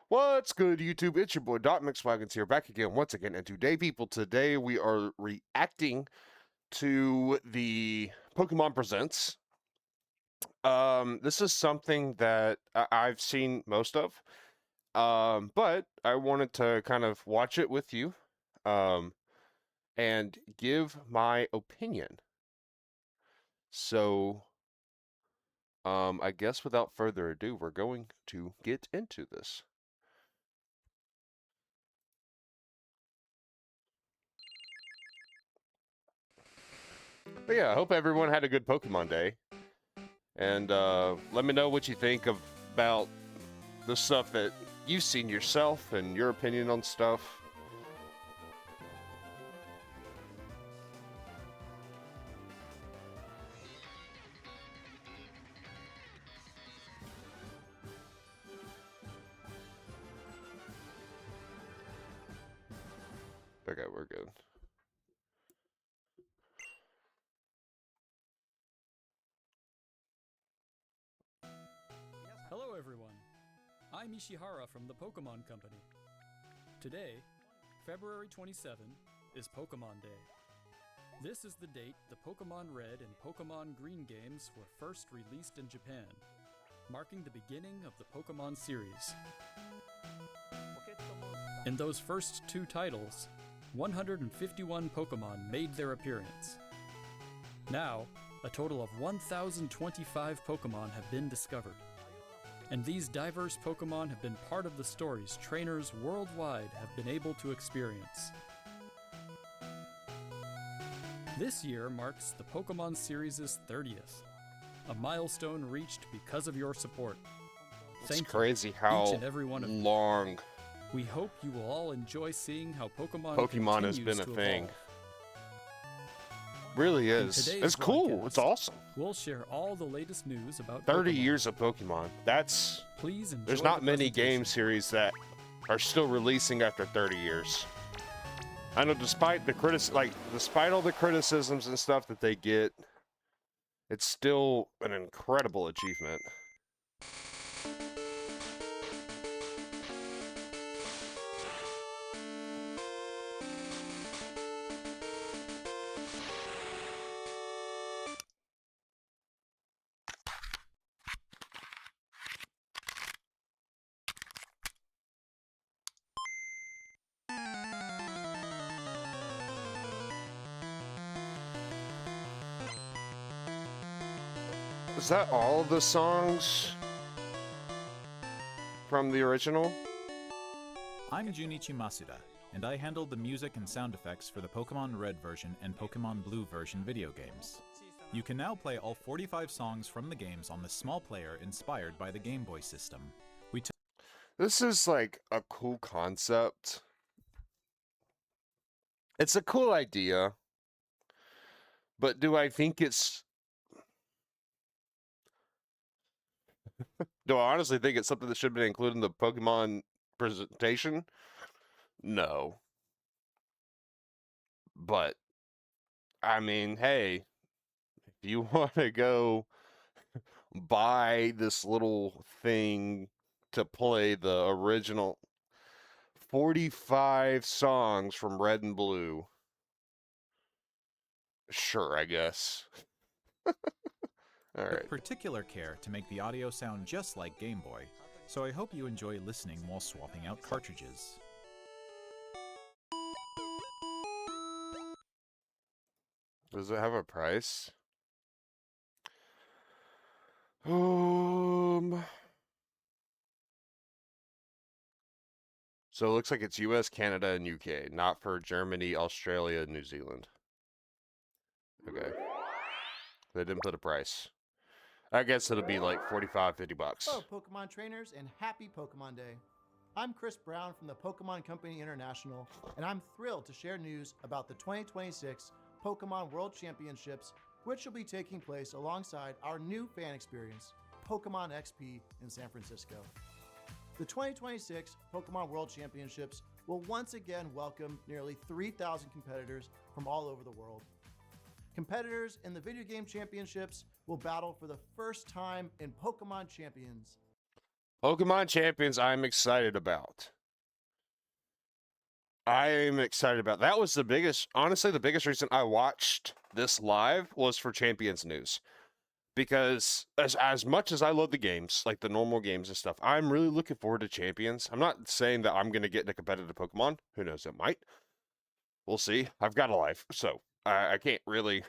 What's good, YouTube? It's your boy DocMcSwagginz here, back again once again. And today we are reacting to the Pokemon Presents. This is something that I've seen most of, but I wanted to kind of watch it with you, and give my opinion. So, I guess without further ado, we're going to get into this. But yeah, I hope everyone had a good Pokemon Day. And let me know what you think about the stuff that you've seen yourself and your opinion on stuff. Okay, we're good. Hello everyone, I'm Ishihara from the Pokemon Company. Today, February 27, is Pokemon Day. This is the date the Pokemon Red and Pokemon Green games were first released in Japan, marking the beginning of the Pokemon series. In those first two titles, 151 Pokemon made their appearance. Now, a total of 1,025 Pokemon have been discovered. And these diverse Pokemon have been part of the stories trainers worldwide have been able to experience. This year marks the Pokemon series' 30th, a milestone reached because of your support. It's crazy how each and every one of you. long We hope you will all enjoy seeing how Pokemon has been a to thing. evolve. Really is. It's cool. Broadcast, it's awesome. We'll share all the latest news about 30 Pokemon. years of Pokemon. Please enjoy. There's not the many presentation. game series that are still releasing after 30 years. I know, despite all the criticisms and stuff that they get, it's still an incredible achievement. Is that all of the songs from the original? I'm Junichi Masuda, and I handled the music and sound effects for the Pokemon Red version and Pokemon Blue version video games. You can now play all 45 songs from the games on the small player inspired by the Game Boy system. This is like a cool concept. It's a cool idea, but do I think it's... Do I honestly think it's something that should have been included in the Pokemon presentation? No. But, I mean, hey, if you want to go buy this little thing to play the original 45 songs from Red and Blue, sure, I guess. All right. Took particular care to make the audio sound just like Game Boy, so I hope you enjoy listening while swapping out cartridges. Does it have a price? So it looks like it's US, Canada, and UK, not for Germany, Australia, and New Zealand. Okay. They didn't put a price. I guess it'll be like 45, 50 bucks. Hello, Pokemon trainers, and happy Pokemon Day. I'm Chris Brown from the Pokemon Company International, and I'm thrilled to share news about the 2026 Pokemon World Championships, which will be taking place alongside our new fan experience, Pokemon XP in San Francisco. The 2026 Pokemon World Championships will once again welcome nearly 3,000 competitors from all over the world. Competitors in the video game championships will battle for the first time in Pokemon Champions. Pokemon Champions, I'm excited about. I'm excited about. That was the biggest, honestly, the biggest reason I watched this live was for Champions news. Because as much as I love the games, like the normal games and stuff, I'm really looking forward to Champions. I'm not saying that I'm going to get into competitive Pokemon. Who knows, it might. We'll see. I've got a life, so I can't really,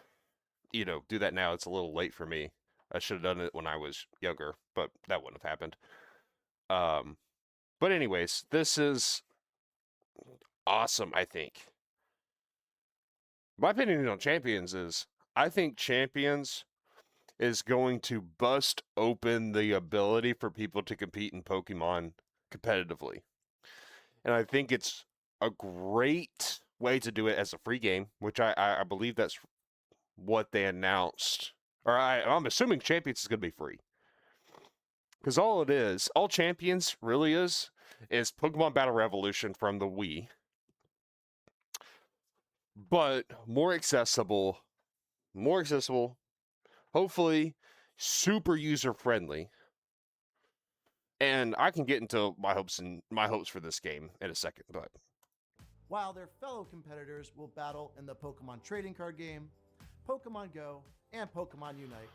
do that now. It's a little late for me. I should have done it when I was younger, but that wouldn't have happened. But anyways, this is awesome, I think. My opinion on Champions is, I think Champions is going to bust open the ability for people to compete in Pokemon competitively. And I think it's a great way to do it as a free game, which I believe that's what they announced. Or I'm assuming Champions is going to be free. Because all Champions really is Pokemon Battle Revolution from the Wii. But more accessible, hopefully super user-friendly. And I can get into my hopes for this game in a second, but While their fellow competitors will battle in the Pokemon trading card game, Pokemon Go, and Pokemon Unite.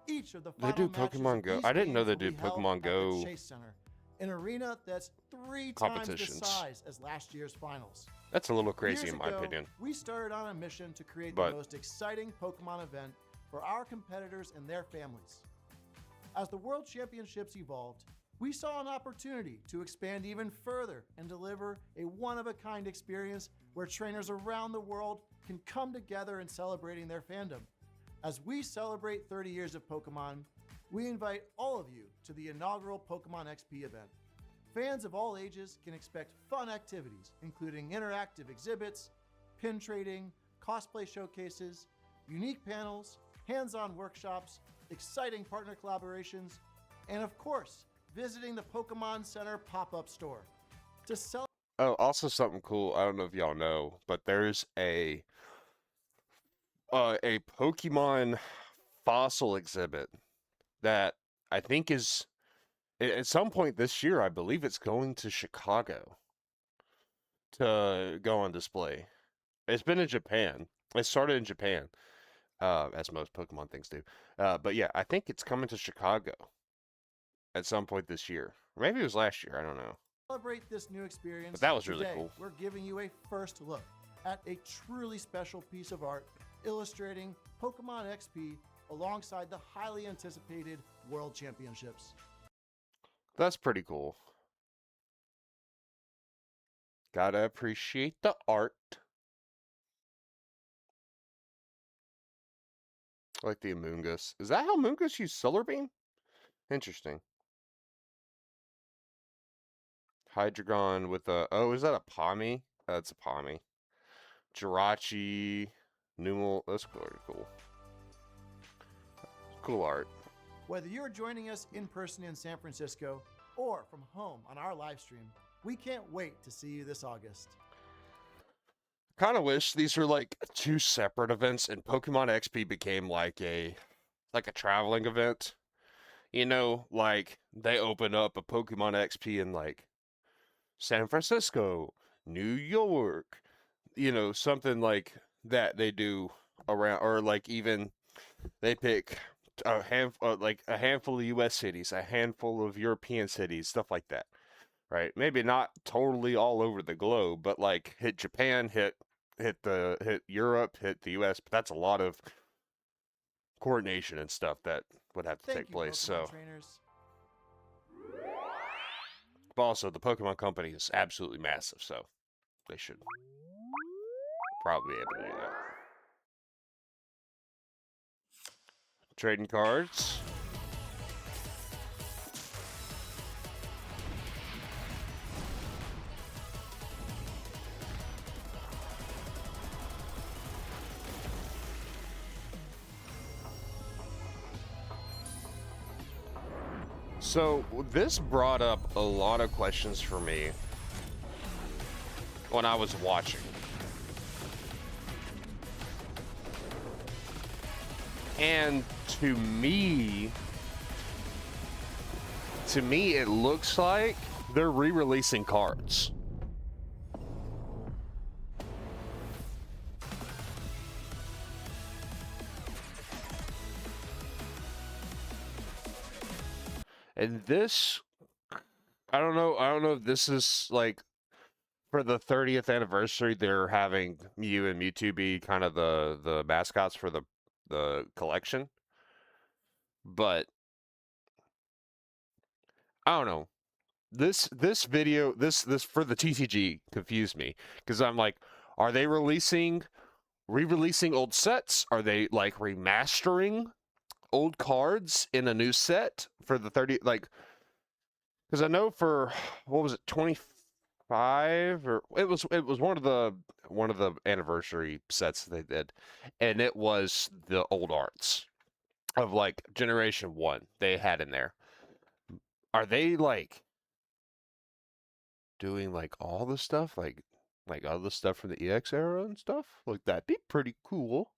Each of the they final do matches Pokemon of Go. these I didn't know games they will did be held Pokemon at the Go Chase Center, an arena that's 3 times the competitions. size as last year's finals. That's a little crazy Years in my ago, opinion. We started on a mission to create But- the most exciting Pokemon event for our competitors and their families. As the World Championships evolved, we saw an opportunity to expand even further and deliver a one-of-a-kind experience where trainers around the world can come together in celebrating their fandom. As we celebrate 30 years of Pokemon, we invite all of you to the inaugural Pokemon XP event. Fans of all ages can expect fun activities, including interactive exhibits, pin trading, cosplay showcases, unique panels, hands-on workshops, exciting partner collaborations, and of course, visiting the Pokemon Center pop-up store. To celebrate Oh, also something cool. I don't know if y'all know, but there's a Pokemon fossil exhibit that I think is at some point this year. I believe it's going to Chicago to go on display. It's been in Japan. It started in Japan, as most Pokemon things do. But yeah, I think it's coming to Chicago at some point this year. Or maybe it was last year. I don't know. this new experience, But that was really today, cool. We're giving you a first look at a truly special piece of art illustrating Pokemon XP alongside the highly anticipated World Championships. That's pretty cool. Gotta appreciate the art. I like the Amoonguss. Is that how Amoonguss use Solar Beam? Interesting. Hydreigon with a... Oh, is that a Pawmi? That's a Pawmi. Jirachi. Numel. That's pretty cool. Cool art. Whether you're joining us in person in San Francisco or from home on our live stream, we can't wait to see you this August. Kind of wish these were like 2 separate events and Pokemon XP became like a traveling event. Like they open up a Pokemon XP in like San Francisco, New York, something like that they do around, or like even they pick a handful of US cities, a handful of European cities, stuff like that. Right? Maybe not totally all over the globe, but like hit Japan, hit Europe, hit the US, but that's a lot of coordination and stuff that would have to Thank take you, place. Pokemon So, trainers. but also the Pokemon Company is absolutely massive, so they should probably be able to do that. Trading cards. So this brought up a lot of questions for me when I was watching. And to me, to me, it looks like they're re-releasing cards. And this, I don't know if this is like for the 30th anniversary, they're having Mew and Mewtwo be kind of the mascots for the collection. But I don't know. This video, this for the TCG confused me because I'm like, are they re-releasing old sets? Are they like remastering old cards in a new set for the 30, like, because I know for, what was it, 25, or it was one of the anniversary sets they did, and it was the old arts of like Generation 1 they had in there. Are they like doing like all the stuff, like all the stuff from the EX era and stuff? Like, that'd be pretty cool.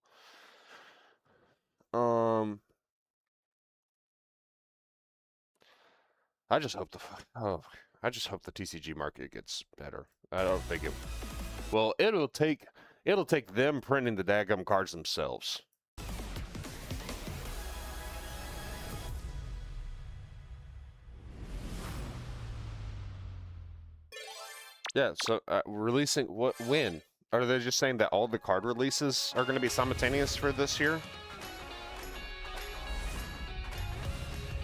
I just hope I just hope the TCG market gets better. I don't think it. Well, it'll take them printing the daggum cards themselves. Yeah. So releasing when? Are they just saying that all the card releases are going to be simultaneous for this year?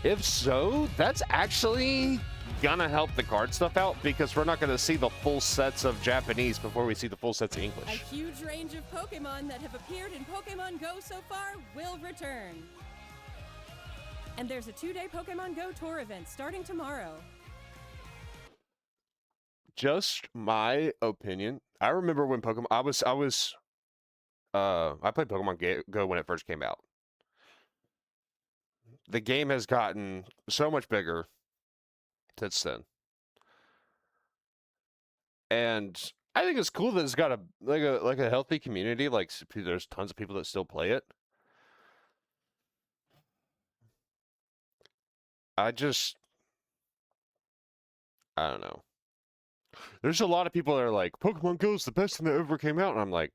If so, that's actually gonna help the card stuff out because we're not gonna see the full sets of Japanese before we see the full sets of A English. huge range of Pokemon that have appeared in Pokemon Go so far will return. And there's a 2-day Pokemon Go tour event starting tomorrow. Just my opinion. I remember when Pokemon, I played Pokemon Go when it first came out. The game has gotten so much bigger since then. And I think it's cool that it's got a healthy community. Like, there's tons of people that still play it. I don't know. There's a lot of people that are like, Pokemon Go is the best thing that ever came out. And I'm like,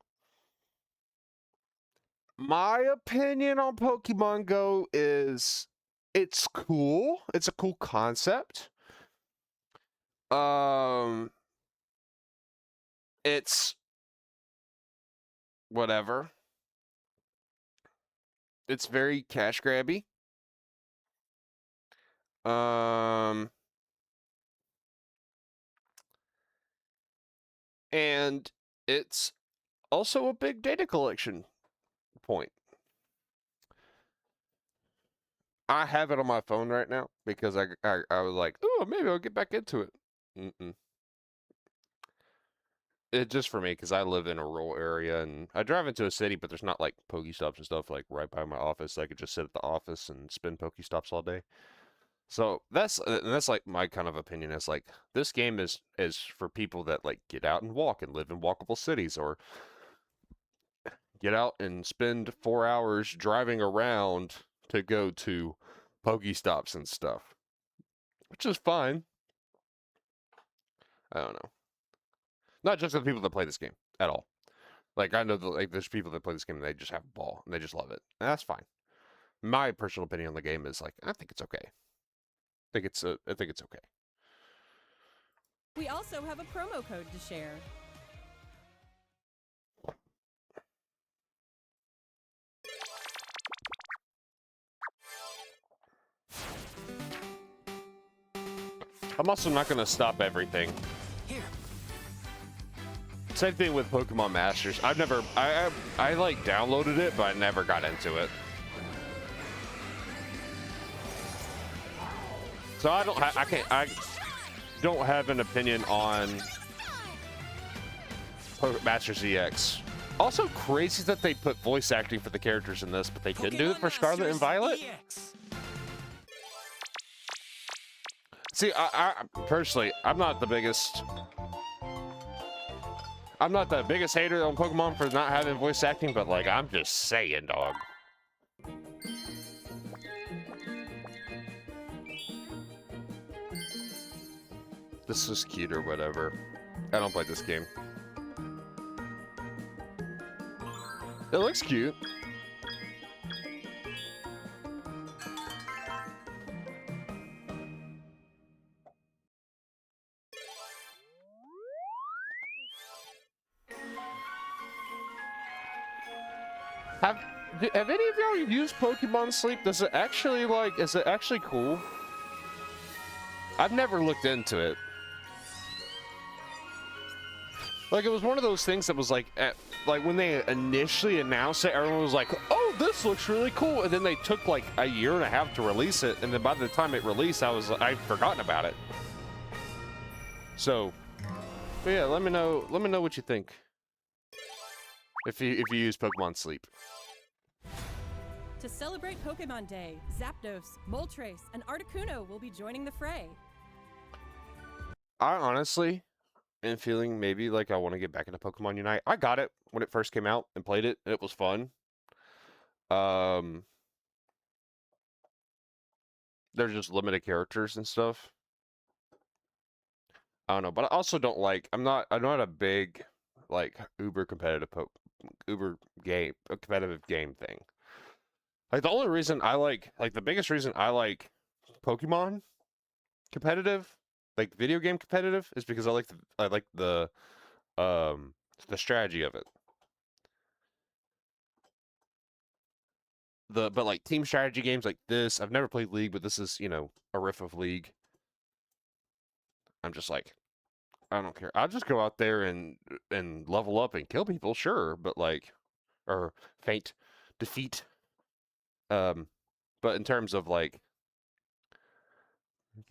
my opinion on Pokemon Go is it's cool. It's a cool concept. It's whatever. It's very cash grabby. And it's also a big data collection point. I have it on my phone right now because I was like, oh, maybe I'll get back into it. It's just for me because I live in a rural area and I drive into a city, but there's not like Pokestops and stuff like right by my office. I could just sit at the office and spin Pokestops all day. So that's like my kind of opinion. Is like this game is for people that like get out and walk and live in walkable cities, or get out and spend 4 hours driving around to go to Pokestops and stuff, which is fine. I don't know. Not just the people that play this game at all. Like, I know that like there's people that play this game and they just have a ball and they just love it, and that's fine. My personal opinion on the game is like I think it's okay. I think it's okay. We also have a promo code to share. I'm also not going to stop everything. Same thing with Pokemon Masters. I like downloaded it, but I never got into it. So I don't have an opinion on Masters EX. Also crazy that they put voice acting for the characters in this, but they didn't do it for Scarlet and Violet. See, I personally, I'm not the biggest hater on Pokemon for not having voice acting, but like, I'm just saying, dog. This is cute or whatever. I don't play this game. It looks cute. Have any of y'all used Pokemon Sleep? Does it actually, like, is it actually cool? I've never looked into it. Like, it was one of those things that was like, like when they initially announced it, everyone was like, oh, this looks really cool. And then they took like a year and a half to release it. And then by the time it released, I'd forgotten about it. So, but yeah, let me know what you think. If you use Pokemon Sleep. To celebrate Pokemon Day, Zapdos, Moltres, and Articuno will be joining the fray. I honestly am feeling maybe like I want to get back into Pokemon Unite. I got it when it first came out and played it, and it was fun. There's just limited characters and stuff. I don't know, but I also don't like. I'm not a big like uber competitive competitive game thing. Like the only reason I like the biggest reason I like Pokemon competitive, like video game competitive, is because I like the strategy of it. But like team strategy games like this, I've never played League, but this is, you know, a riff of League. I'm just like, I don't care. I'll just go out there and level up and kill people, sure, but like, or defeat. But in terms of like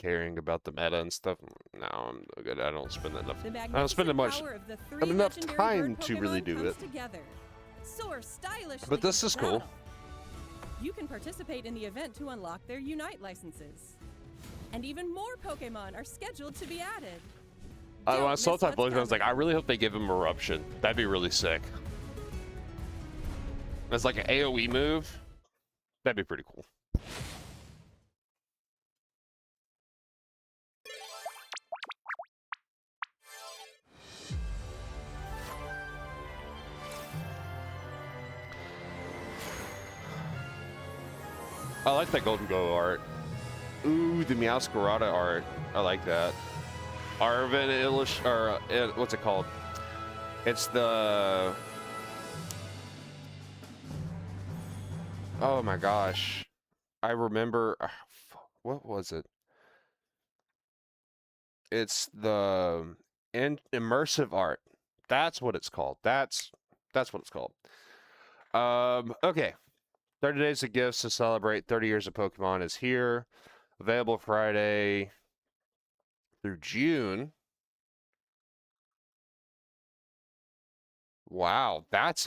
caring about the meta and stuff, no, I'm good. I don't spend enough. The I don't spend magnificent much power of the three enough legendary time bird to really Pokemon do comes it. Together. Soar stylishly But this into is cool. battle. You can participate in the event to unlock their Unite licenses. And even more Pokemon are scheduled to be added. When Don't I saw miss Type what's Blizzard, I was like, coming. I really hope they give him Eruption. That'd be really sick. That's like an AoE move. That'd be pretty cool. I like that Golden Go art. Ooh, the Meowscarada art. I like that. Arvin what's it called? It's the... Oh my gosh. I remember... what was it? It's the immersive art. That's what it's called. That's what it's called. Okay. 30 Days of Gifts to celebrate 30 years of Pokemon is here. Available Friday through June. Wow, that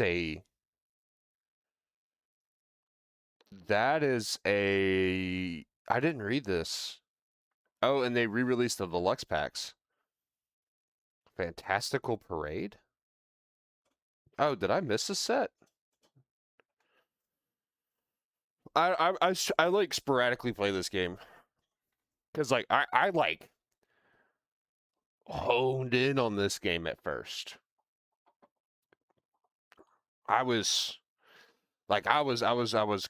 is a... I didn't read this. Oh, and they re-released the deluxe packs. Fantastical Parade? Oh, did I miss a set? I like sporadically play this game. Because like I like honed in on this game at first. I was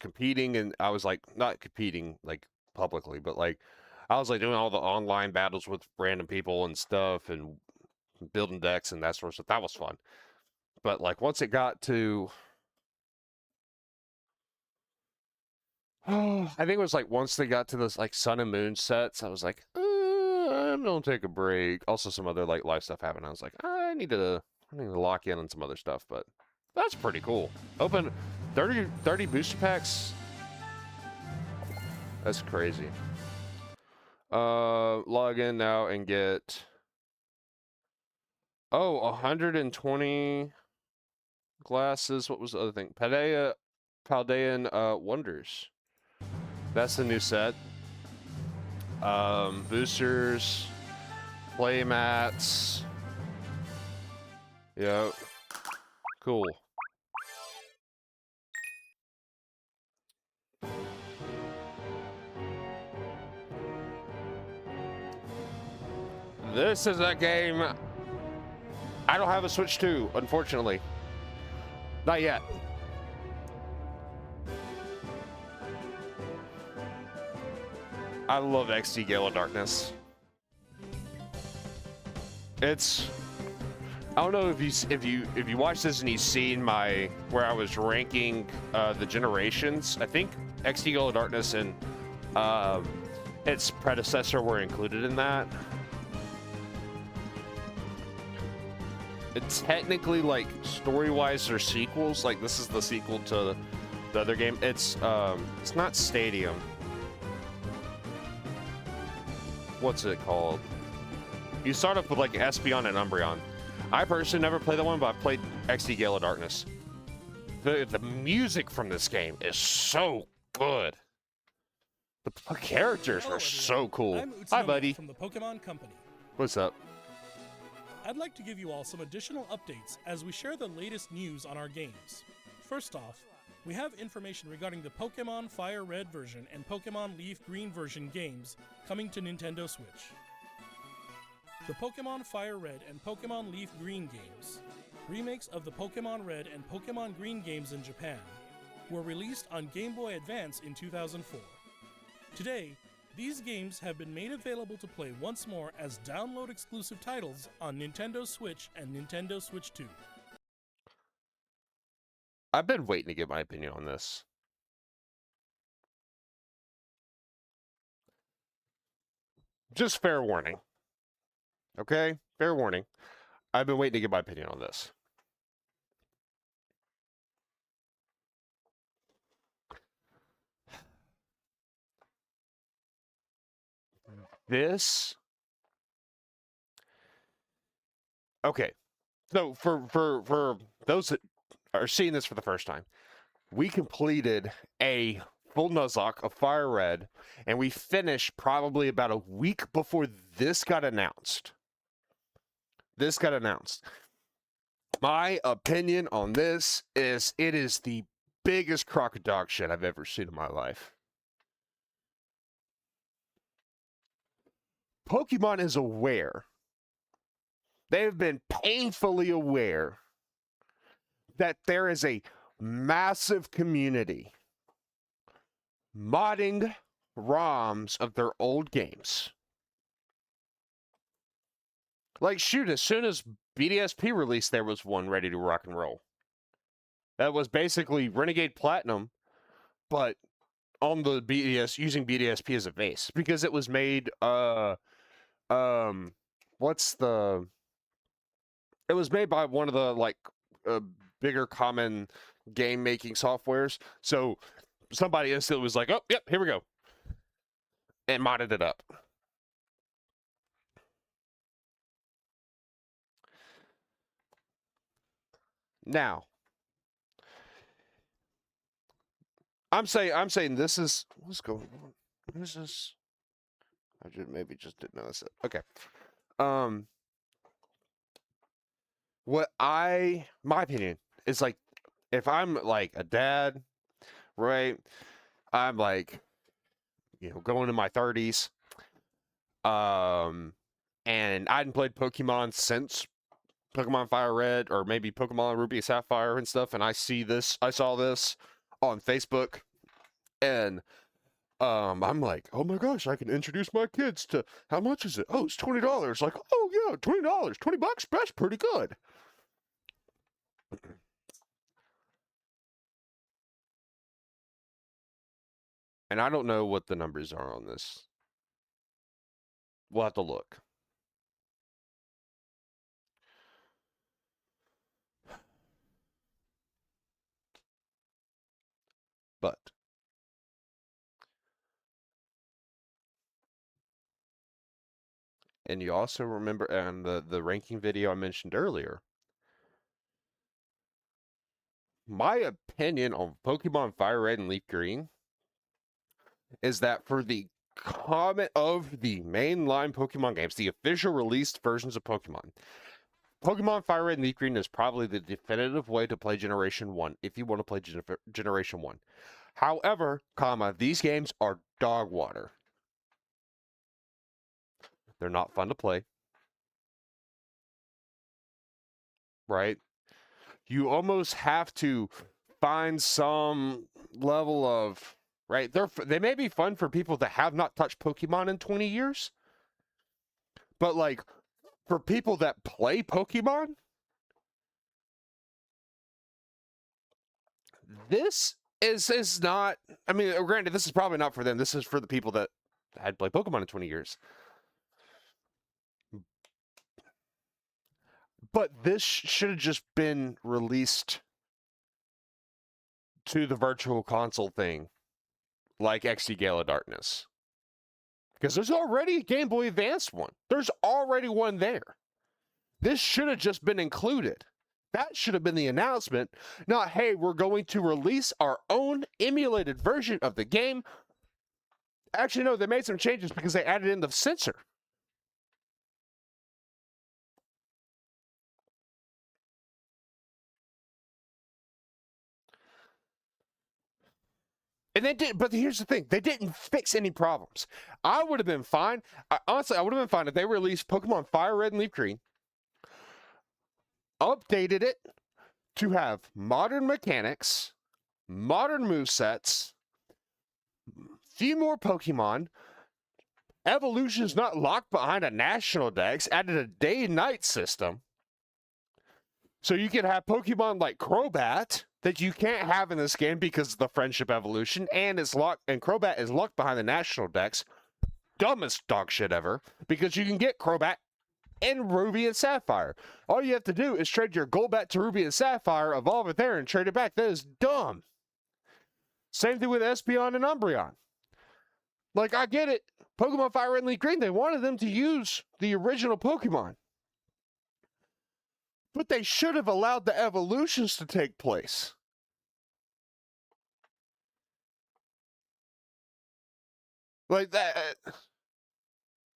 competing, and I was like not competing like publicly, but like I was like doing all the online battles with random people and stuff and building decks and that sort of stuff. That was fun. But like once it got to I think it was like once they got to those like Sun and Moon sets, I was like, I'm gonna take a break. Also some other like life stuff happened. I was like, I need to lock in on some other stuff, but that's pretty cool. Open 30 booster packs. That's crazy. Log in now and get 120 glasses. What was the other thing? Paldean Wonders. That's the new set. Boosters, play mats. Yep. Cool. This is a game. I don't have a Switch 2, unfortunately. Not yet. I love XD Gale of Darkness. It's, I don't know if you watch this and you've seen my where I was ranking the generations. I think XD Gale of Darkness and its predecessor were included in that. It's technically, like, story-wise, they're sequels. Like, this is the sequel to the other game. It's not Stadium. What's it called? You start off with, like, Espeon and Umbreon. I personally never played that one, but I've played XD Gale of Darkness. The music from this game is so good. The characters are so cool. I'm Hi, Utsunomiya buddy. from the Pokemon Company. What's up? I'd like to give you all some additional updates as we share the latest news on our games. First off, we have information regarding the Pokemon Fire Red version and Pokemon Leaf Green version games coming to Nintendo Switch. The Pokemon Fire Red and Pokemon Leaf Green games, remakes of the Pokemon Red and Pokemon Green games in Japan, were released on Game Boy Advance in 2004. Today, these games have been made available to play once more as download-exclusive titles on Nintendo Switch and Nintendo Switch 2. I've been waiting to get my opinion on this. Just fair warning. Okay? Fair warning. I've been waiting to get my opinion on this. This... Okay. So, for those that are seeing this for the first time, we completed a full Nuzlocke of Fire Red, and we finished probably about a week before this got announced. This got announced. My opinion on this is it is the biggest crock of dog shit I've ever seen in my life. Pokemon is aware. They have been painfully aware that there is a massive community modding ROMs of their old games. Like, shoot, as soon as BDSP released, there was one ready to rock and roll. That was basically Renegade Platinum, but on the BDS, using BDSP as a base, because it was made, it was made by one of the, like, bigger common game making softwares. So somebody instantly was like, oh, yep, here we go. And modded it up. Now, I'm saying this is, what's going on? What is this? I maybe just didn't notice it. Okay. My opinion is, like, if I'm like a dad, right? I'm like, going in my 30s. And I hadn't played Pokemon since Pokemon Fire Red, or maybe Pokemon Ruby Sapphire and stuff, and I saw this on Facebook, and I'm like, oh my gosh, I can introduce my kids to, how much is it? Oh, it's $20. Like, oh yeah, $20, $20, that's pretty good. And I don't know what the numbers are on this. We'll have to look. But and you also remember, and the ranking video I mentioned earlier, my opinion on Pokemon Fire Red and Leaf Green is that for the comment of the mainline Pokemon games, the official released versions of Pokemon Fire Red and Leaf Green is probably the definitive way to play Generation 1, if you want to play Generation 1. However, these games are dog water. They're not fun to play. right? You almost have to find some level of, right? They may be fun for people that have not touched Pokemon in 20 years, but like for people that play Pokemon, this is not, I mean, granted, this is probably not for them. This is for the people that had played Pokemon in 20 years. But this should have just been released to the virtual console thing, like XD Gala Darkness. Because there's already a Game Boy Advance one. There's already one there. This should have just been included. That should have been the announcement, not, hey, we're going to release our own emulated version of the game. Actually, no, they made some changes because they added in the sensor. And they did, but here's the thing, they didn't fix any problems. I would have been fine. Honestly, I would have been fine if they released Pokemon Fire Red and Leaf Green, updated it to have modern mechanics, modern movesets, few more Pokemon, evolutions not locked behind a national dex, added a day and night system. So you could have Pokemon like Crobat that you can't have in this game because of the friendship evolution, and it's locked, and Crobat is locked behind the national dex. Dumbest dog shit ever, because you can get Crobat in Ruby and Sapphire. All you have to do is trade your Golbat to Ruby and Sapphire, evolve it there, and trade it back. That is dumb. Same thing with Espeon and Umbreon. Like, I get it. Pokemon Fire Red and Leaf Green, they wanted them to use the original Pokemon. But they should have allowed the evolutions to take place. Like that.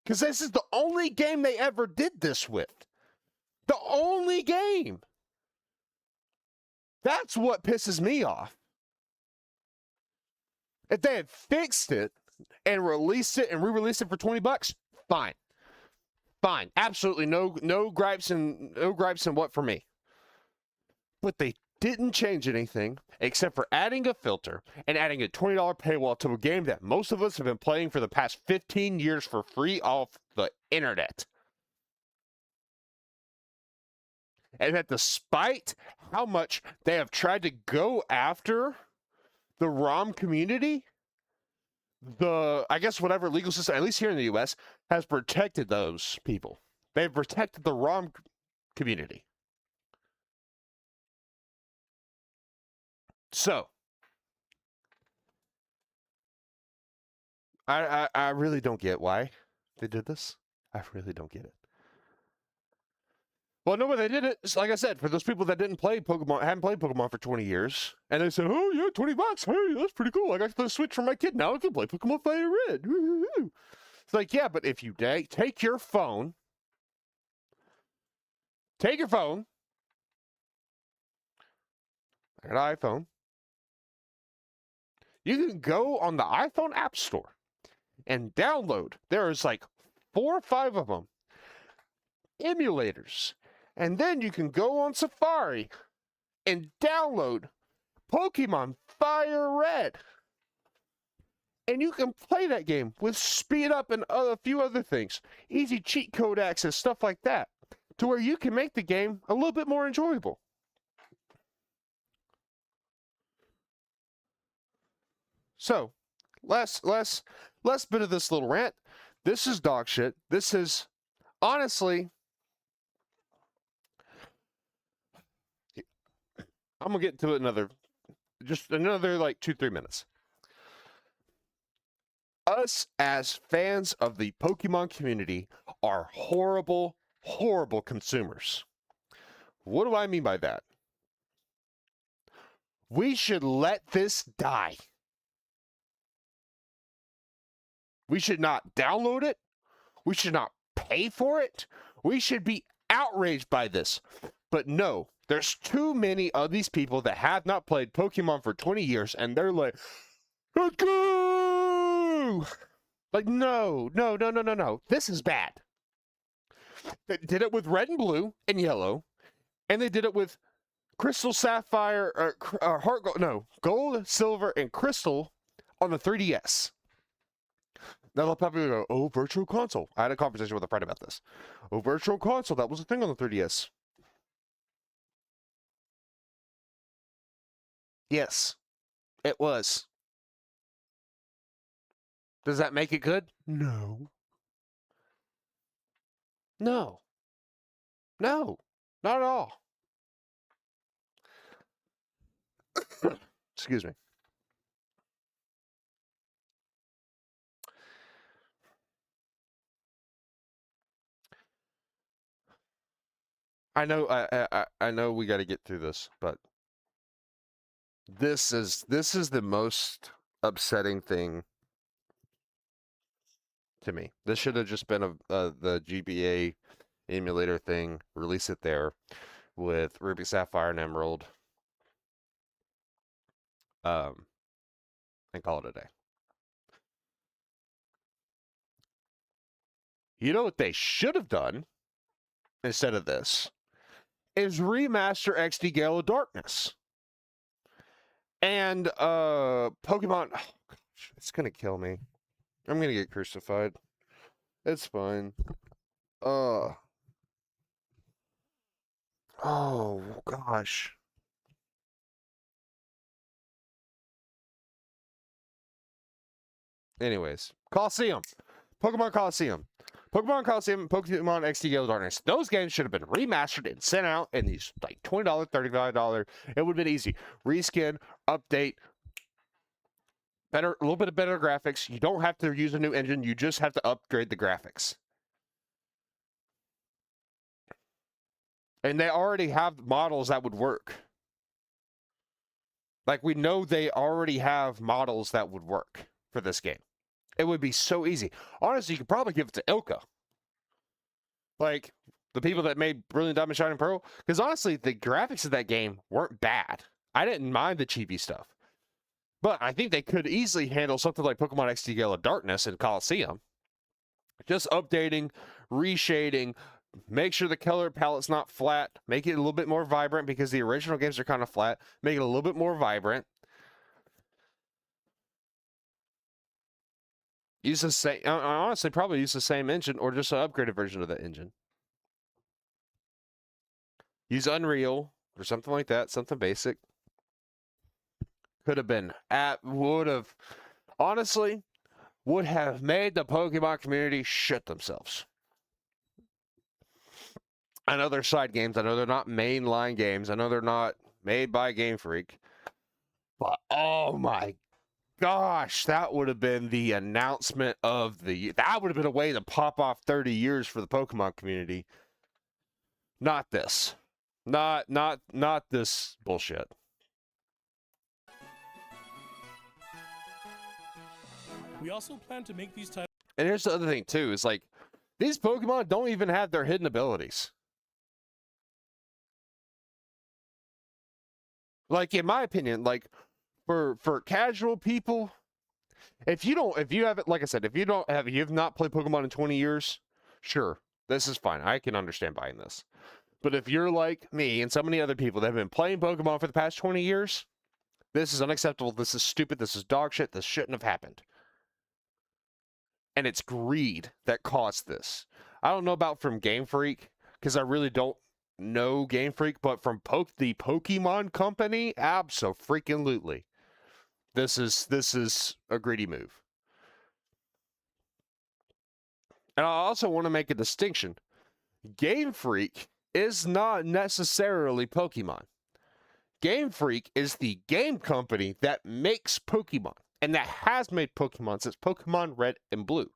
Because this is the only game they ever did this with. The only game. That's what pisses me off. If they had fixed it and released it and re-released it for $20, fine. Fine. Absolutely no gripes and what for me. But they didn't change anything except for adding a filter and adding a $20 paywall to a game that most of us have been playing for the past 15 years for free off the internet. And that despite how much they have tried to go after the ROM community, I guess whatever legal system, at least here in the US, has protected those people. They've protected the ROM community. So, I really don't get why they did this. I really don't get it. Well, no, but they did it, like I said, for those people that didn't play Pokemon, hadn't played Pokemon for 20 years, and they said, oh, yeah, $20, hey, that's pretty cool. I got the Switch for my kid, now I can play Pokemon Fire Red. It's like, yeah, but if you take your phone, I got an iPhone, you can go on the iPhone App Store and download, there's like 4 or 5 of them, emulators. And then you can go on Safari and download Pokemon Fire Red. And you can play that game with speed up and a few other things. Easy cheat code access, stuff like that. To where you can make the game a little bit more enjoyable. So, last bit of this little rant. This is dog shit. This is, honestly, I'm going to get to it another like 2-3 minutes. Us as fans of the Pokemon community are horrible, horrible consumers. What do I mean by that? We should let this die. We should not download it. We should not pay for it. We should be outraged by this. But no, there's too many of these people that have not played Pokemon for 20 years, and they're like, let's go! Like, no. This is bad. They did it with red and blue and yellow. And they did it with Crystal, Sapphire, or Heart Gold, no, Gold, Silver, and Crystal on the 3DS. Now they'll probably go, oh, Virtual Console. I had a conversation with a friend about this. Oh, Virtual Console, that was a thing on the 3DS. Yes, it was. Does that make it good? No. No. No. Not at all. Excuse me. I know we got to get through this, but this is the most upsetting thing to me. This should have just been the GBA emulator thing. Release it there with Ruby, Sapphire, and Emerald, and call it a day. You know what they should have done instead of this is remaster XD Gale of Darkness and Pokemon. Oh, gosh, it's gonna kill me. I'm gonna get crucified. It's fine. Oh gosh. Anyways, Coliseum. Pokemon Coliseum. Pokemon Coliseum and Pokemon XD Gale of Darkness. Those games should have been remastered and sent out in these like $20, $35. It would have been easy. Reskin, update, better, a little bit of better graphics. You don't have to use a new engine. You just have to upgrade the graphics. And they already have models that would work. Like, we know they already have models that would work for this game. It would be so easy. Honestly, you could probably give it to Ilka. Like, the people that made Brilliant Diamond Shining Pearl. Because honestly, the graphics of that game weren't bad. I didn't mind the chibi stuff. But I think they could easily handle something like Pokemon XD Gale of Darkness and Coliseum. Just updating, reshading, make sure the color palette's not flat, make it a little bit more vibrant because the original games are kind of flat, make it a little bit more vibrant. Use the same, honestly, probably use the same engine or just an upgraded version of that engine. Use Unreal or something like that, something basic. Could have been, honestly, would have made the Pokemon community shit themselves. I know they're side games. I know they're not mainline games. I know they're not made by Game Freak. But, oh my gosh, that would have been the announcement of the... That would have been a way to pop off 30 years for the Pokemon community. Not this. Not this bullshit. We also plan to make these titles. And here's the other thing, too, is like, these Pokemon don't even have their hidden abilities. Like, in my opinion, like, for casual people, if you haven't, like I said, if you've not played Pokemon in 20 years, sure, this is fine. I can understand buying this. But if you're like me and so many other people that have been playing Pokemon for the past 20 years, this is unacceptable. This is stupid. This is dog shit. This shouldn't have happened. And it's greed that caused this. I don't know about from Game Freak, because I really don't know Game Freak, but from the Pokemon Company, abso-freaking-lutely. This is a greedy move. And I also want to make a distinction. Game Freak is not necessarily Pokemon. Game Freak is the game company that makes Pokemon, and that has made Pokemon since Pokemon Red and Blue.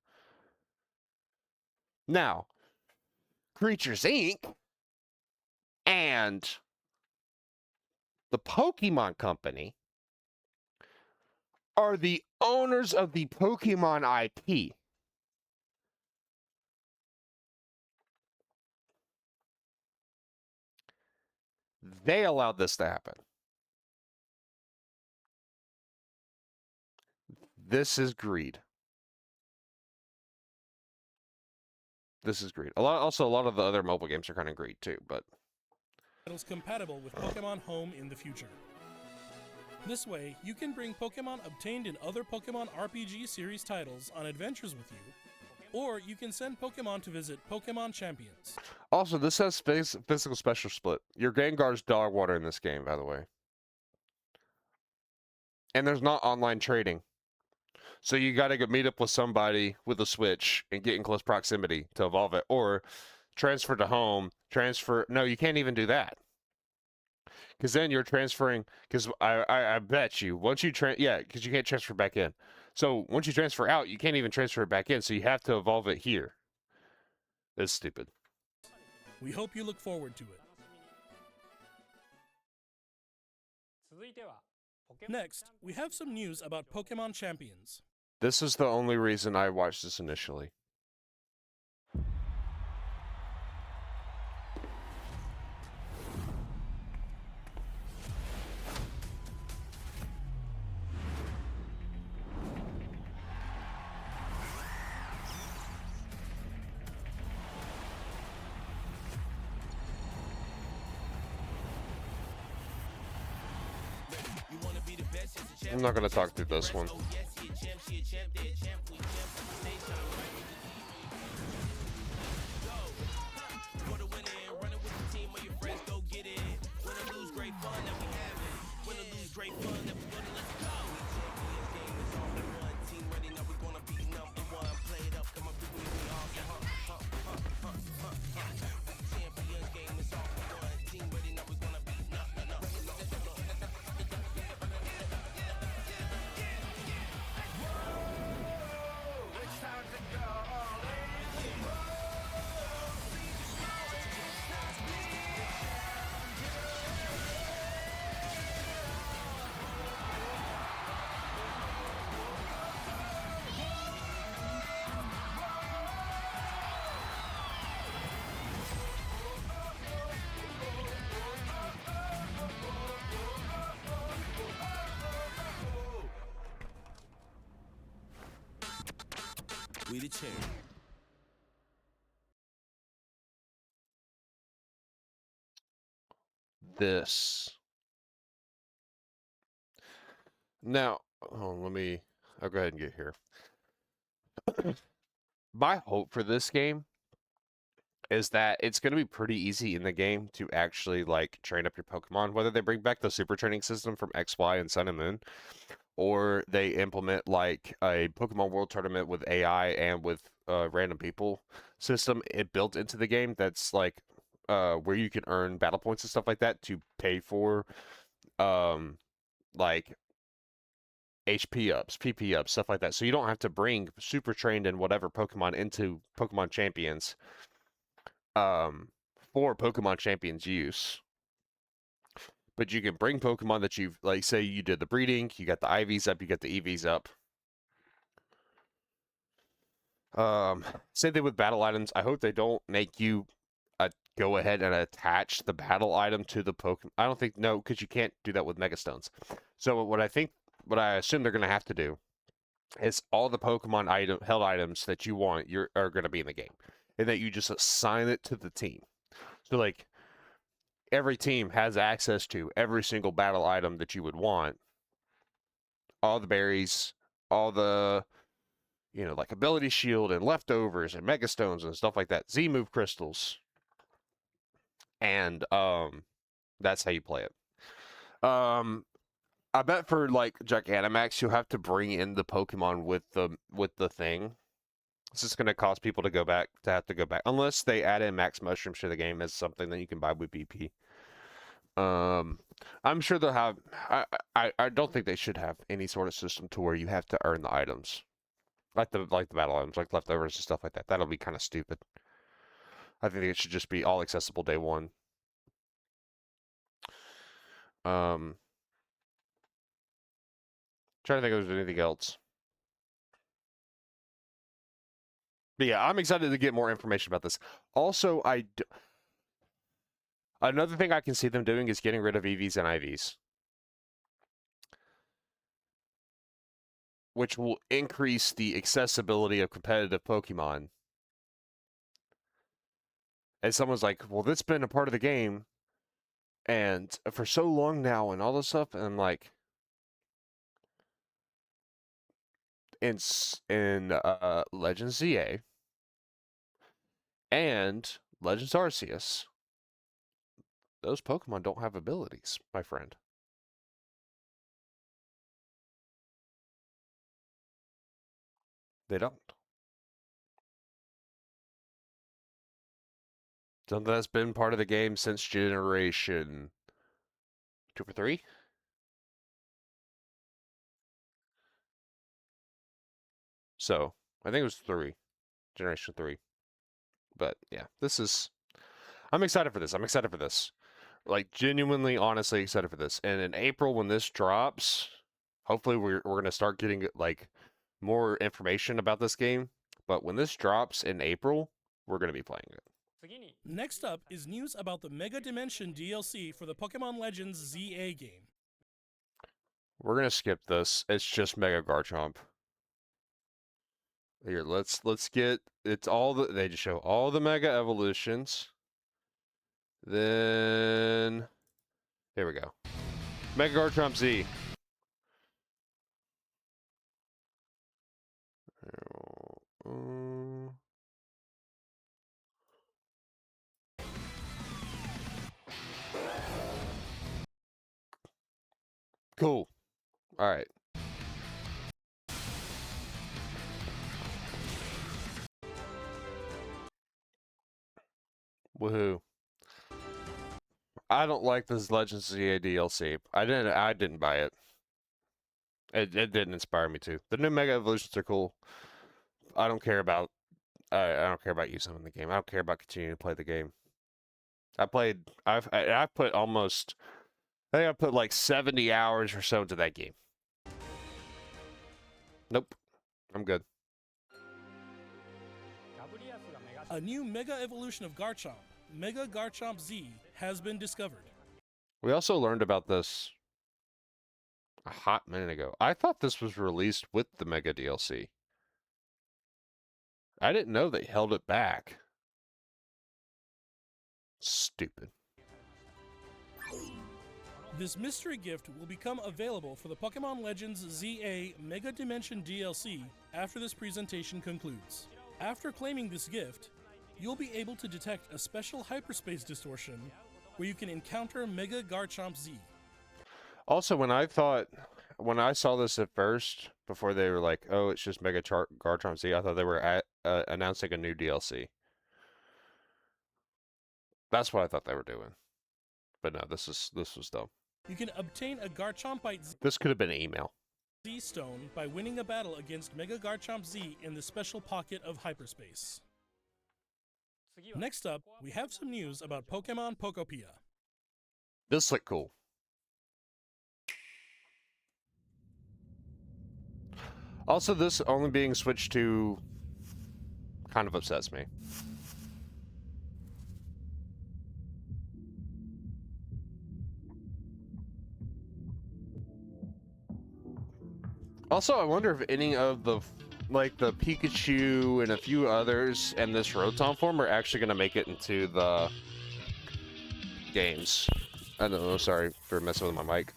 Now, Creatures Inc. and the Pokemon Company are the owners of the Pokemon IP. They allowed this to happen. This is greed. This is greed. A lot of the other mobile games are kind of greed too, but titles compatible with Pokemon Home in the future. This way, you can bring Pokemon obtained in other Pokemon RPG series titles on adventures with you, or you can send Pokemon to visit Pokemon Champions. Also, this has physical special split. Your Gengar's dog water in this game, by the way. And there's not online trading. So you gotta go meet up with somebody with a Switch and get in close proximity to evolve it. Or transfer to home, no, you can't even do that. Because then you're transferring, because I bet you, once you, because you can't transfer back in. So once you transfer out, you can't even transfer it back in, so you have to evolve it here. That's stupid. We hope you look forward to it. Next, we have some news about Pokemon Champions. This is the only reason I watched this initially. I'm not going to talk through this one. We the cherry. This. Now, I'll go ahead and get here. My hope for this game is that it's going to be pretty easy in the game to actually like train up your Pokemon, whether they bring back the super training system from X, Y, and Sun and Moon, or they implement like a Pokemon World Tournament with AI and with random people system built into the game that's like where you can earn battle points and stuff like that to pay for like HP ups, PP ups, stuff like that. So you don't have to bring super trained and whatever Pokemon into Pokemon Champions for Pokemon Champions use. But you can bring Pokemon that you've, like, say you did the breeding, you got the IVs up, you got the EVs up. Same thing with battle items. I hope they don't make you go ahead and attach the battle item to the Pokemon. I don't think, no, because you can't do that with Mega Stones. So what I assume they're going to have to do is all the Pokemon held items that you want are going to be in the game. And that you just assign it to the team. So, like, every team has access to every single battle item that you would want. All the berries, all the, like ability shield and leftovers and mega stones and stuff like that. Z-move crystals. And that's how you play it. I bet for like Gigantamax, you'll have to bring in the Pokemon with the thing. It's just going to cause people to have to go back. Unless they add in max mushrooms to the game as something that you can buy with BP. I'm sure they'll have... I don't think they should have any sort of system to where you have to earn the items. Like the battle items, like leftovers and stuff like that. That'll be kind of stupid. I think it should just be all accessible day one. Trying to think if there's anything else. But yeah, I'm excited to get more information about this. Also, another thing I can see them doing is getting rid of EVs and IVs. Which will increase the accessibility of competitive Pokemon. And someone's like, well, that's been a part of the game And for so long now and all this stuff, and I'm like, in Legends ZA and Legends Arceus, those Pokemon don't have abilities, my friend. They don't. Something that's been part of the game since generation 2 or 3. So I think it was 3, generation 3. But yeah, I'm excited for this. I'm excited for this. Like, genuinely, honestly excited for this. And in April, when this drops, hopefully we're gonna start getting like more information about this game. But when this drops in April, we're gonna be playing it. Next up is news about the Mega Dimension DLC for the Pokemon Legends ZA game. We're gonna skip this. It's just Mega Garchomp. Here, let's get they just show all the Mega Evolutions. Then here we go. Mega Garchomp Z. Cool. All right. Woohoo. I don't like this Legends ZA DLC. I didn't buy it. It didn't inspire me to. The new Mega Evolutions are cool. I don't care about using them in the game. I don't care about continuing to play the game. I've put almost, I think I put like 70 hours or so into that game. Nope. I'm good. A new Mega Evolution of Garchomp, Mega Garchomp Z, has been discovered. We also learned about this a hot minute ago. I thought this was released with the Mega DLC. I didn't know they held it back. Stupid. This mystery gift will become available for the Pokemon Legends ZA Mega Dimension DLC after this presentation concludes. After claiming this gift, you'll be able to detect a special hyperspace distortion where you can encounter Mega Garchomp Z. Also, when I saw this at first, before they were like, oh, it's just Mega Garchomp Z, I thought they were announcing a new DLC. That's what I thought they were doing. But no, this was dumb. You can obtain a Garchompite This could have been an email. Z Stone by winning a battle against Mega Garchomp Z in the special pocket of hyperspace. Next up, we have some news about Pokemon Pokopia. This looked cool. Also, this only being switched to kind of upsets me. Also, I wonder if any of the Pikachu and a few others and this Rotom form are actually going to make it into the games. I don't know, sorry for messing with my mic.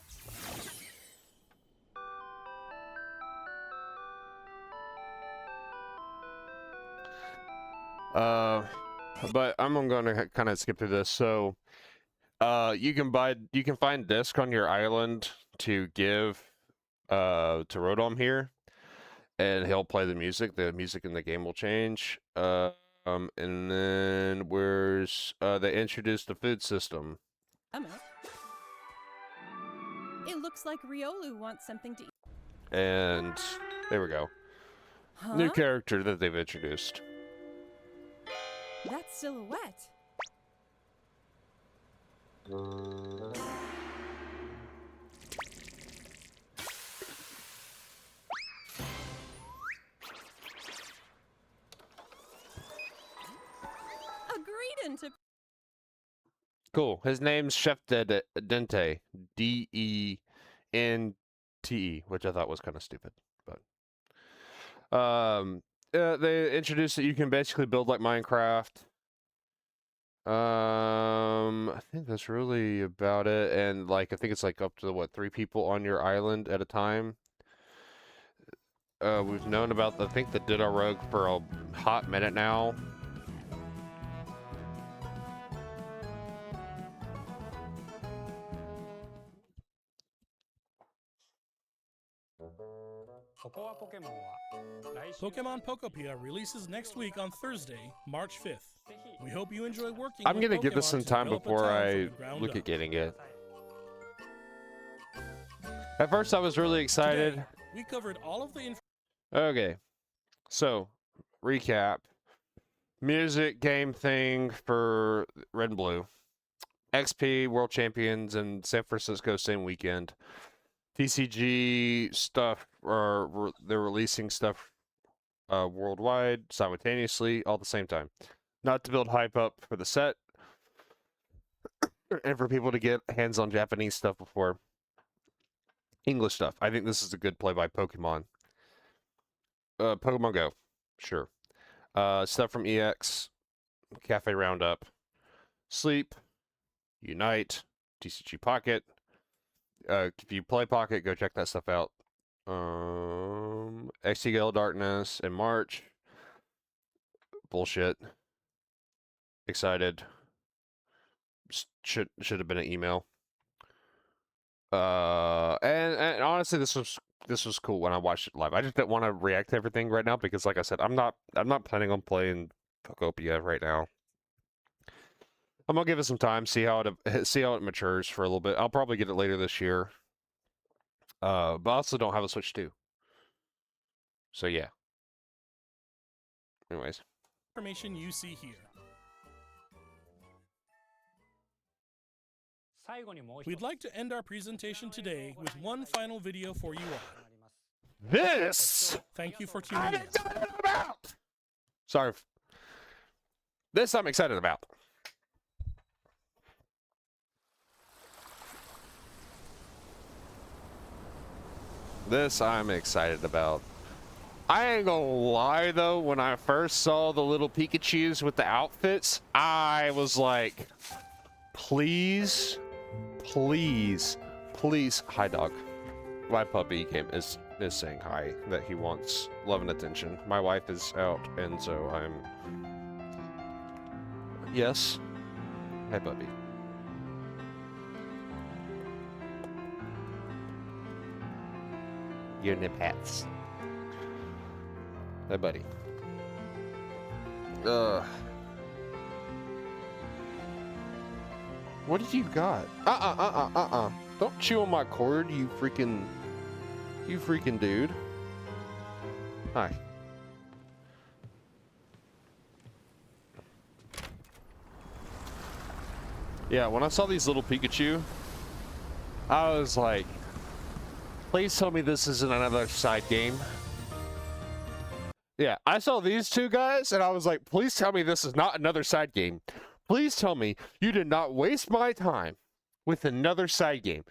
But I'm going to kind of skip through this. So, you can find disc on your island to give to Rotom here, and he'll play the music. The music in the game will change. And then they introduced the food system. It looks like Riolu wants something to eat. And there we go. Huh? New character that they've introduced. That silhouette. Agreed to. Cool. His name's Chef Dente. Dente, which I thought was kind of stupid. But they introduced that you can basically build like Minecraft. I think that's really about it. And like, I think it's like up to what, 3 people on your island at a time. We've known about, I think, the Ditto Rogue for a hot minute now. Pokemon Pokopia releases next week on Thursday, March 5th. We hope you enjoy working I'm with gonna give this Pokemon some to time develop a before town from I the ground look up. at getting it. At first, I was really excited. Today, we covered all of the information. Okay, so recap. Music game thing for Red and Blue. XP World Champions in San Francisco same weekend. TCG stuff, or they're releasing stuff worldwide simultaneously all at the same time. Not to build hype up for the set, and for people to get hands on Japanese stuff before English stuff. I think this is a good play by Pokemon. Pokemon Go, sure. Stuff from EX, Cafe Roundup, Sleep, Unite, TCG Pocket. If you play Pocket, go check that stuff out. XTGL Darkness in March. Bullshit. Excited. Should have been an email. And honestly, this was cool when I watched it live. I just didn't want to react to everything right now because, like I said, I'm not planning on playing Pokopia right now. I'm gonna give it some time, see how it matures for a little bit. I'll probably get it later this year. But I also don't have a Switch 2. So yeah. Anyways. Information you see here. We'd like to end our presentation today with one final video for you all. This Thank you for tuning in. excited about. Sorry. This I'm excited about. This I'm excited about. I ain't gonna lie though, when I first saw the little Pikachus with the outfits, I was like, please, please, please. Hi, dog. My puppy is saying hi, that he wants love and attention. My wife is out, and so I'm... Yes? Hi, puppy. Your nip hats. Hey, buddy. What did you got? Don't chew on my cord, you freaking dude. Hi. Yeah, when I saw these little Pikachu, I was like, please tell me this isn't another side game. Yeah, I saw these two guys, and I was like, please tell me this is not another side game. Please tell me you did not waste my time with another side game.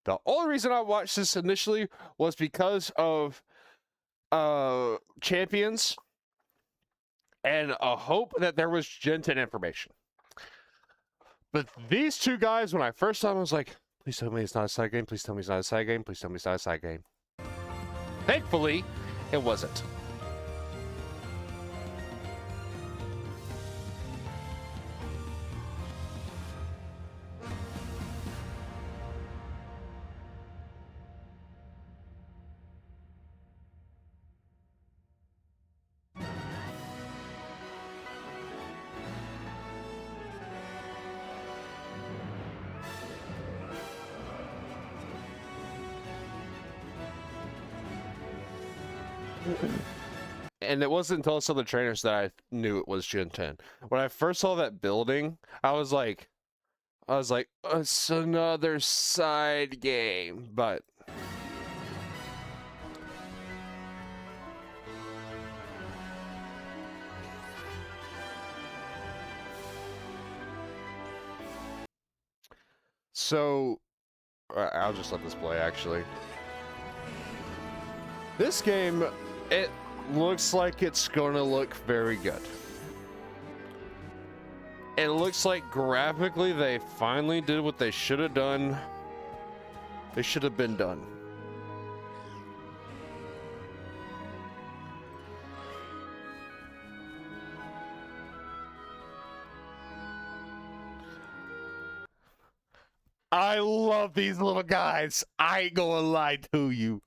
The only reason I watched this initially was because of Champions and a hope that there was Gen 10 information. But these two guys, when I first saw them, I was like, please tell me it's not a side game. Please tell me it's not a side game. Please tell me it's not a side game. Thankfully, it wasn't. And it wasn't until I saw the trainers that I knew it was Gen 10. When I first saw that building, I was like, it's another side game. But so I'll just let this play, actually. This game, it looks like it's gonna look very good. It looks like graphically they finally did what they should have done. They should have been done. I love these little guys. I ain't gonna lie to you.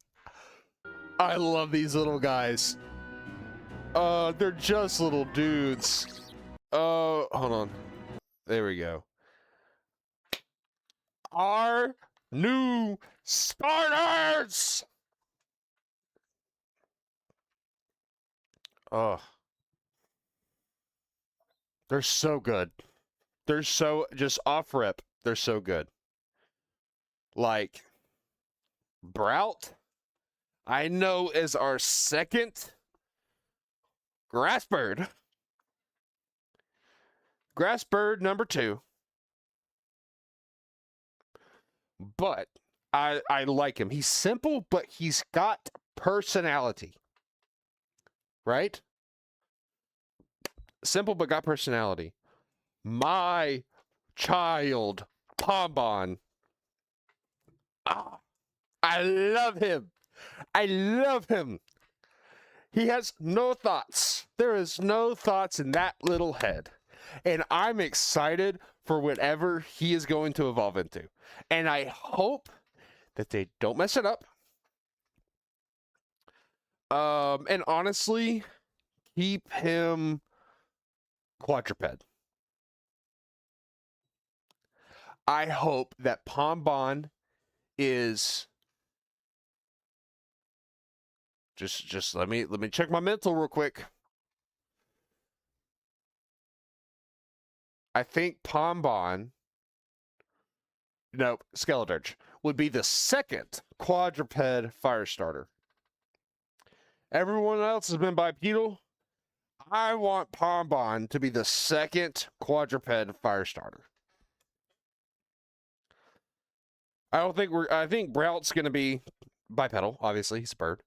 I love these little guys. They're just little dudes. Hold on. There we go. Our new starters! Oh. They're so good. They're so, just off rip, they're so good. Like, Brout, I know is our second Grassbird. Grassbird number 2. But I like him. He's simple, but he's got personality. Right? Simple, but got personality. My child, Pombon. Ah, I love him. I love him. He has no thoughts. There is no thoughts in that little head. And I'm excited for whatever he is going to evolve into. And I hope that they don't mess it up. And honestly, keep him quadruped. I hope that Pombon is just let me check my mental real quick. I think Pombon, nope, Skeledirge would be the second quadruped fire starter. Everyone else has been bipedal. I want Pombon to be the second quadruped fire starter. I think Brout's going to be bipedal, obviously. He's a bird.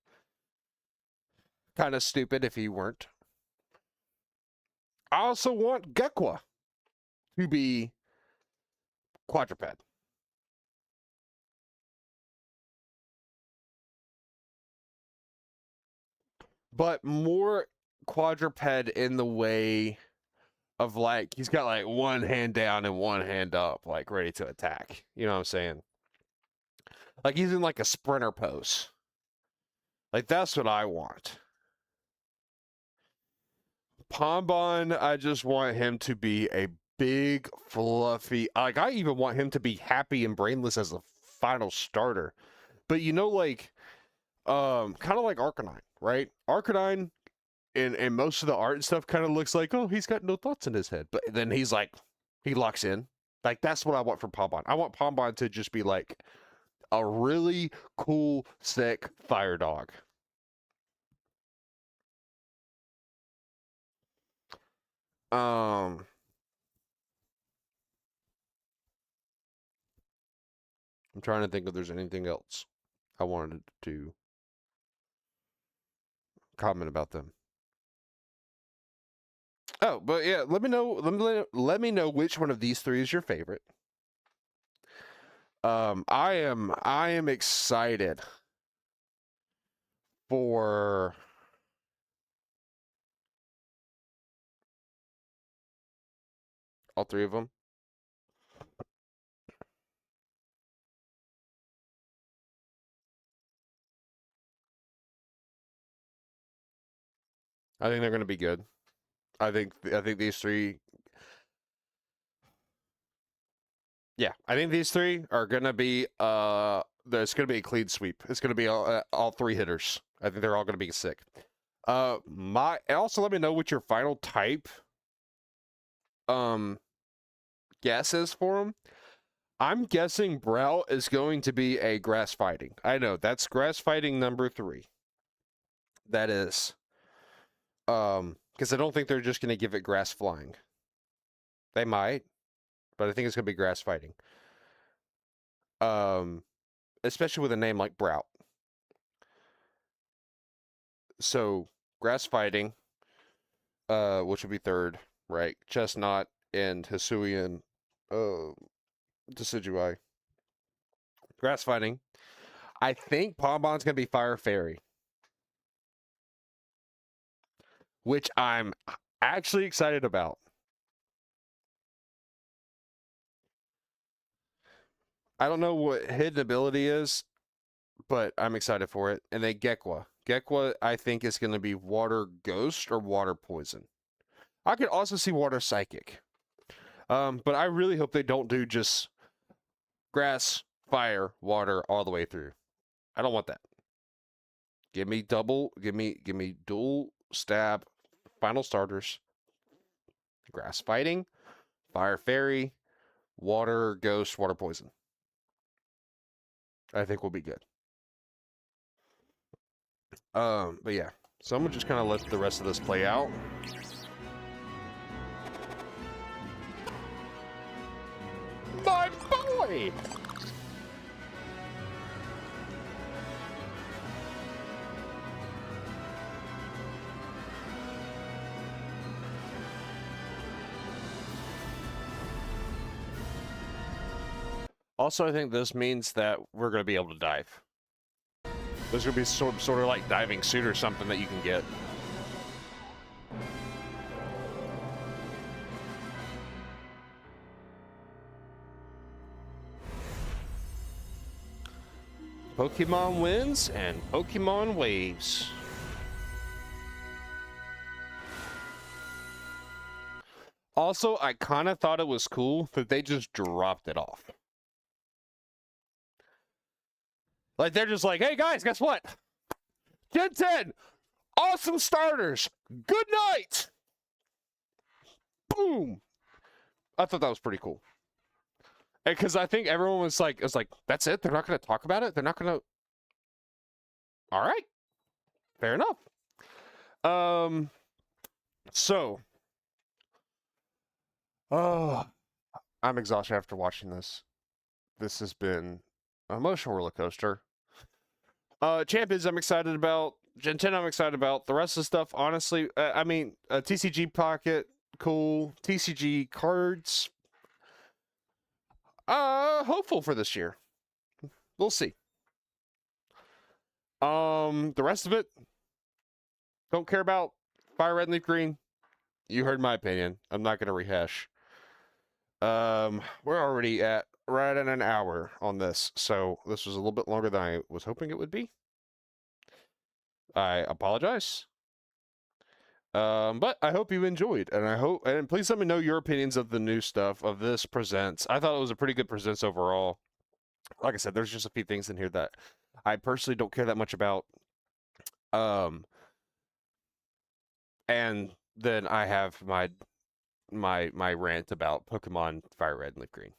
Kind of stupid if he weren't. I also want Gekwa to be quadruped. But more quadruped in the way of, like, he's got like one hand down and one hand up, like ready to attack. You know what I'm saying? Like he's in like a sprinter pose. Like that's what I want. Pombon, I just want him to be a big, fluffy, like I even want him to be happy and brainless as a final starter. But you know, like, kind of like Arcanine, right? Arcanine in most of the art and stuff kind of looks like, oh, he's got no thoughts in his head. But then he's like, he locks in. Like, that's what I want from Pombon. I want Pombon to just be like a really cool, sick fire dog. I'm trying to think if there's anything else I wanted to comment about them. Oh, but yeah, let me know which one of these 3 is your favorite. I am excited for all 3 of them. I think they're going to be good. I think these 3. Yeah, I think these 3 are going to be there's going to be a clean sweep. It's going to be all 3 hitters. I think they're all going to be sick. Also let me know what your final type guess is for them. I'm guessing Brow is going to be a grass fighting. I know that's grass fighting number 3. That is. Because I don't think they're just going to give it grass flying. They might, but I think it's going to be grass fighting. Especially with a name like Brout. So, grass fighting, which would be 3rd, right? Chestnut, and Hisuian Decidueye. Grass fighting. I think Pombon's going to be Fire Fairy, which I'm actually excited about. I don't know what hidden ability is, but I'm excited for it. And then Gekwa. Gekwa, I think, is going to be Water Ghost or Water Poison. I could also see Water Psychic. But I really hope they don't do just Grass, Fire, Water all the way through. I don't want that. Give me dual stab final starters. Grass Fighting, Fire Fairy, Water Ghost, Water Poison. I think we'll be good. But yeah. So I'm gonna just kind of let the rest of this play out. My boy! Also, I think this means that we're going to be able to dive. There's going to be sort of like diving suit or something that you can get. Pokemon wins and Pokemon waves. Also, I kind of thought it was cool that they just dropped it off. Like, they're just like, hey guys, guess what? Gen 10, awesome starters. Good night. Boom. I thought that was pretty cool. Because I think everyone was like, that's it? They're not going to talk about it? They're not going to... All right. Fair enough. So. Oh, I'm exhausted after watching this. This has been an emotional roller coaster. Champions I'm excited about. Gen 10 I'm excited about. The rest of the stuff, honestly, I mean, TCG Pocket, cool. TCG cards, hopeful for this year. We'll see. The rest of it, don't care about. Fire Red and Leaf Green. You heard my opinion. I'm not going to rehash. We're already at right at an hour on this, so this was a little bit longer than I was hoping it would be. I apologize. But I hope you enjoyed, and please let me know your opinions of the new stuff of this Presents. I thought it was a pretty good Presents overall. Like I said, there's just a few things in here that I personally don't care that much about. And then I have my rant about Pokemon Fire Red and Leaf Green.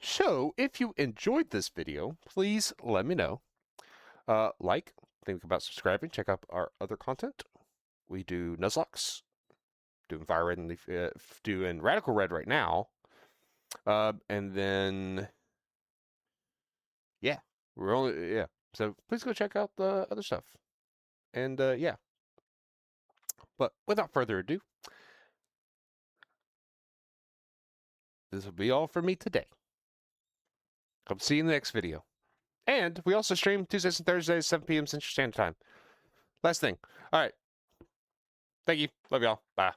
So, if you enjoyed this video, please let me know. Think about subscribing. Check out our other content. We do Nuzlocke, doing Fire Red and Leaf, doing Radical Red right now. And then, yeah, So please go check out the other stuff. And yeah. But without further ado, this will be all for me today. Hope to see you in the next video. And we also stream Tuesdays and Thursdays, 7 p.m. Central Standard Time. Last thing. All right. Thank you. Love y'all. Bye.